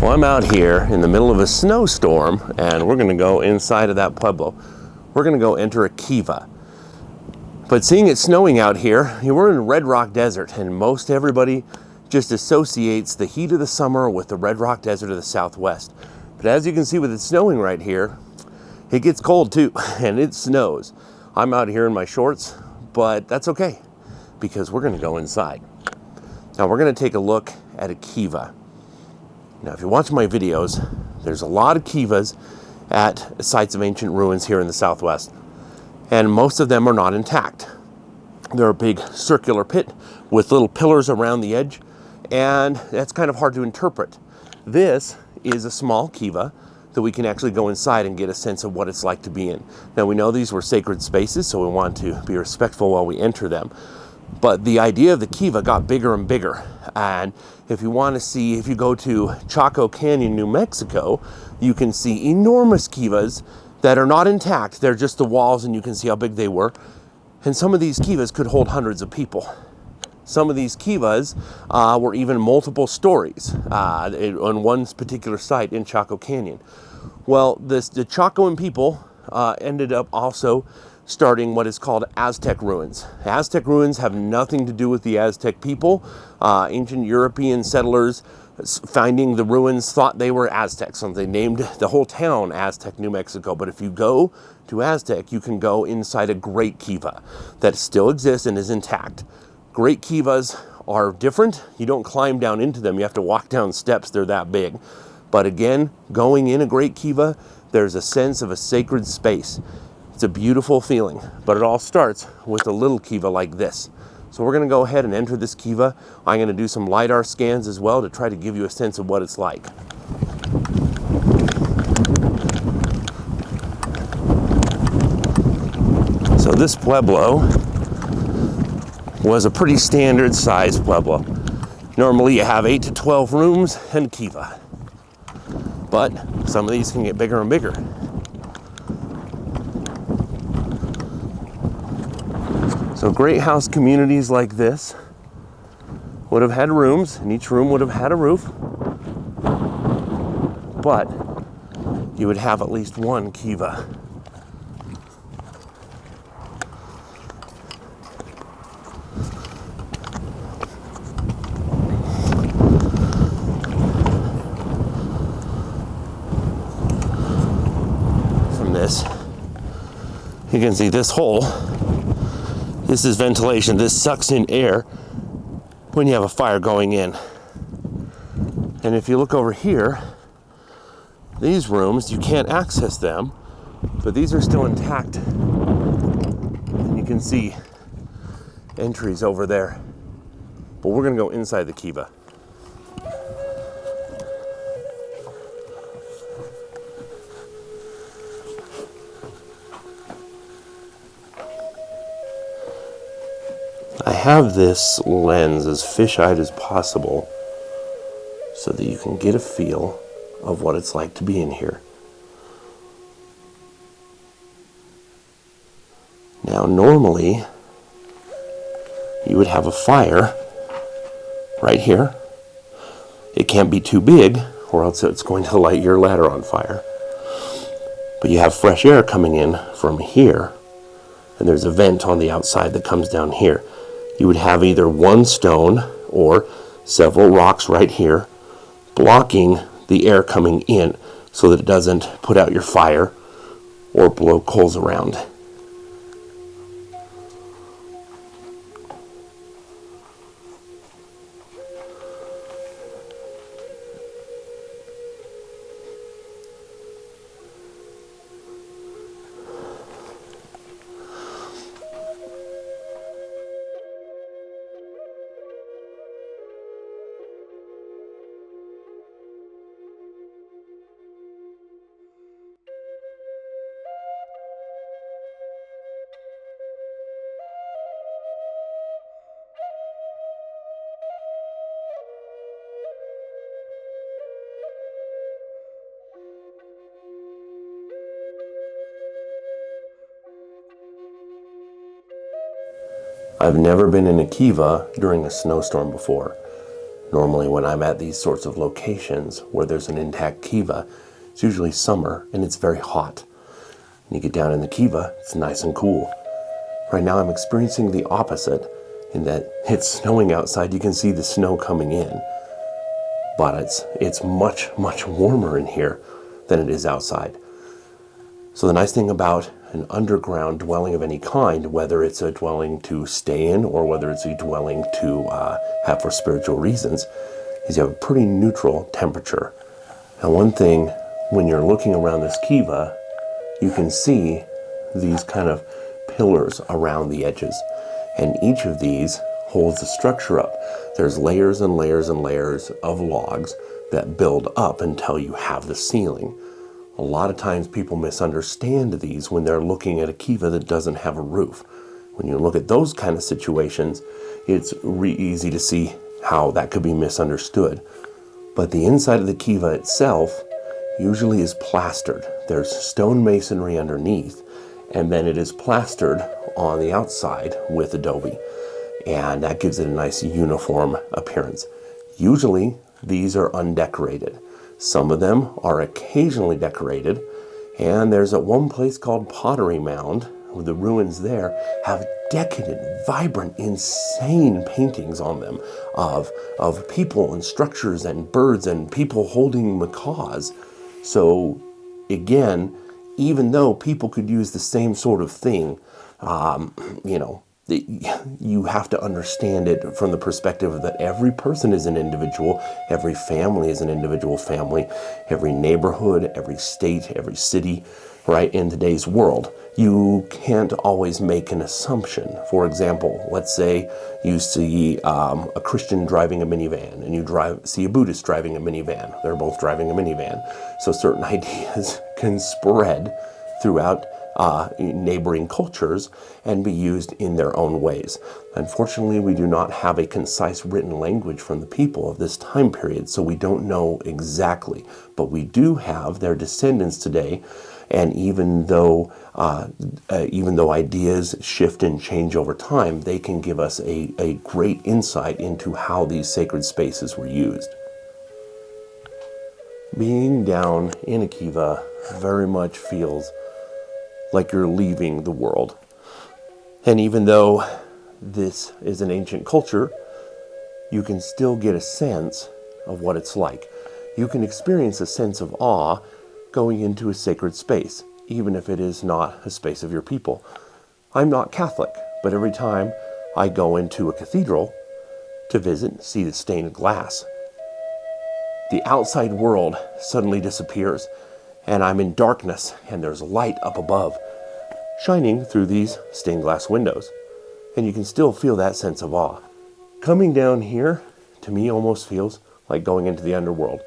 Well, I'm out here in the middle of a snowstorm, and we're going to go inside of that pueblo. We're going to go enter a kiva. But seeing it snowing out here, we're in Red Rock Desert, and most everybody just associates the heat of the summer with the Red Rock Desert of the Southwest. But as you can see with it snowing right here, it gets cold too, and it snows. I'm out here in my shorts, but that's okay, because we're going to go inside. Now we're going to take a look at a kiva. Now, if you watch my videos, there's a lot of kivas at sites of ancient ruins here in the Southwest, and most of them are not intact. They're a big circular pit with little pillars around the edge, and that's kind of hard to interpret. This is a small kiva that we can actually go inside and get a sense of what it's like to be in. Now, we know these were sacred spaces, so we want to be respectful while we enter them. But the idea of the kiva got bigger and bigger. And if you want to see, if you go to Chaco Canyon, New Mexico, you can see enormous kivas that are not intact. They're just the walls, and you can see how big they were. And some of these kivas could hold hundreds of people. Some of these kivas were even multiple stories on one particular site in Chaco Canyon. Well, the Chacoan people ended up also starting what is called Aztec ruins. Aztec ruins have nothing to do with the Aztec people. Ancient European settlers finding the ruins thought they were Aztecs, so they named the whole town Aztec, New Mexico. But if you go to Aztec, you can go inside a great kiva that still exists and is intact. Great kivas are different. You don't climb down into them. You have to walk down steps. They're that big. But again, going in a great kiva, there's a sense of a sacred space. It's a beautiful feeling, but it all starts with a little kiva like this. So we're going to go ahead and enter this kiva. I'm going to do some LiDAR scans as well to try to give you a sense of what it's like. So this pueblo was a pretty standard size pueblo. Normally you have 8 to 12 rooms and kiva, but some of these can get bigger and bigger. So great house communities like this would have had rooms, and each room would have had a roof, but you would have at least one kiva. From this, you can see this hole. This is ventilation. This sucks in air when you have a fire going in. And if you look over here, these rooms, you can't access them, but these are still intact. And you can see entries over there. But we're going to go inside the kiva. I have this lens as fish-eyed as possible so that you can get a feel of what it's like to be in here. Now, normally, you would have a fire right here. It can't be too big, or else it's going to light your ladder on fire. But you have fresh air coming in from here, and there's a vent on the outside that comes down here. You would have either one stone or several rocks right here blocking the air coming in so that it doesn't put out your fire or blow coals around. I've never been in a kiva during a snowstorm before, Normally when I'm at these sorts of locations where there's an intact kiva, it's usually summer and it's very hot. When you get down in the kiva, it's nice and cool. Right now I'm experiencing the opposite in that it's snowing outside. You can see the snow coming in, but it's much, much warmer in here than it is outside. So the nice thing about an underground dwelling of any kind, whether it's a dwelling to stay in or whether it's a dwelling to have for spiritual reasons, is you have a pretty neutral temperature. And one thing, when you're looking around this kiva, you can see these kind of pillars around the edges. And each of these holds the structure up. There's layers and layers and layers of logs that build up until you have the ceiling. A lot of times people misunderstand these when they're looking at a kiva that doesn't have a roof. When you look at those kind of situations, it's easy to see how that could be misunderstood. But the inside of the kiva itself usually is plastered. There's stone masonry underneath, and then it is plastered on the outside with adobe. And that gives it a nice uniform appearance. Usually these are undecorated. Some of them are occasionally decorated, and there's at one place called Pottery Mound, where the ruins there have decadent, vibrant, insane paintings on them of people and structures and birds and people holding macaws. So again, even though people could use the same sort of thing, you have to understand it from the perspective that every person is an individual, every family is an individual family, every neighborhood, every state, every city, right, in today's world. You can't always make an assumption. For example, let's say you see a Christian driving a minivan and you see a Buddhist driving a minivan. They're both driving a minivan. So certain ideas can spread throughout neighboring cultures and be used in their own ways. Unfortunately, we do not have a concise written language from the people of this time period, so we don't know exactly. But we do have their descendants today, and even though ideas shift and change over time, they can give us a great insight into how these sacred spaces were used. Being down in a kiva very much feels like you're leaving the world. And even though this is an ancient culture, you can still get a sense of what it's like. You can experience a sense of awe going into a sacred space, even if it is not a space of your people. I'm not Catholic, but every time I go into a cathedral to visit and see the stained glass, the outside world suddenly disappears, and I'm in darkness, and there's light up above, shining through these stained glass windows. And you can still feel that sense of awe. Coming down here, to me, almost feels like going into the underworld.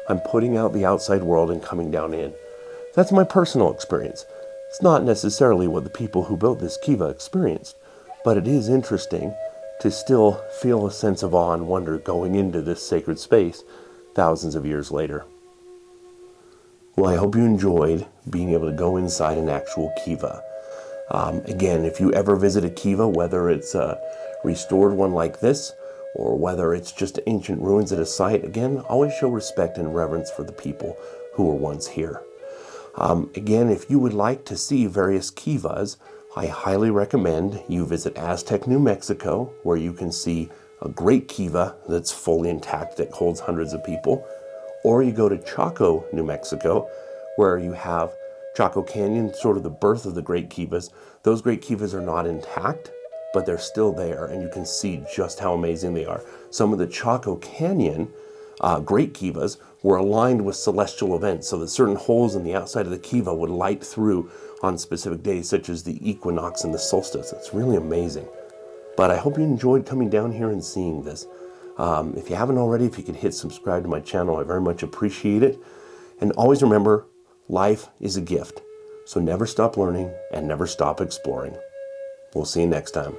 I'm putting out the outside world and coming down in. That's my personal experience. It's not necessarily what the people who built this kiva experienced, but it is interesting to still feel a sense of awe and wonder going into this sacred space thousands of years later. Well, I hope you enjoyed being able to go inside an actual kiva. Again, if you ever visit a kiva, whether it's a restored one like this, or whether it's just ancient ruins at a site, again, always show respect and reverence for the people who were once here. Again, if you would like to see various kivas, I highly recommend you visit Aztec, New Mexico, where you can see a great kiva that's fully intact that holds hundreds of people. Or you go to Chaco, New Mexico, where you have Chaco Canyon, sort of the birth of the great kivas. Those great kivas are not intact, but they're still there, and you can see just how amazing they are. Some of the Chaco Canyon great kivas were aligned with celestial events, so that certain holes in the outside of the kiva would light through on specific days, such as the equinox and the solstice. It's really amazing. But I hope you enjoyed coming down here and seeing this. If you haven't already, if you could hit subscribe to my channel, I very much appreciate it. And always remember, life is a gift. So never stop learning and never stop exploring. We'll see you next time.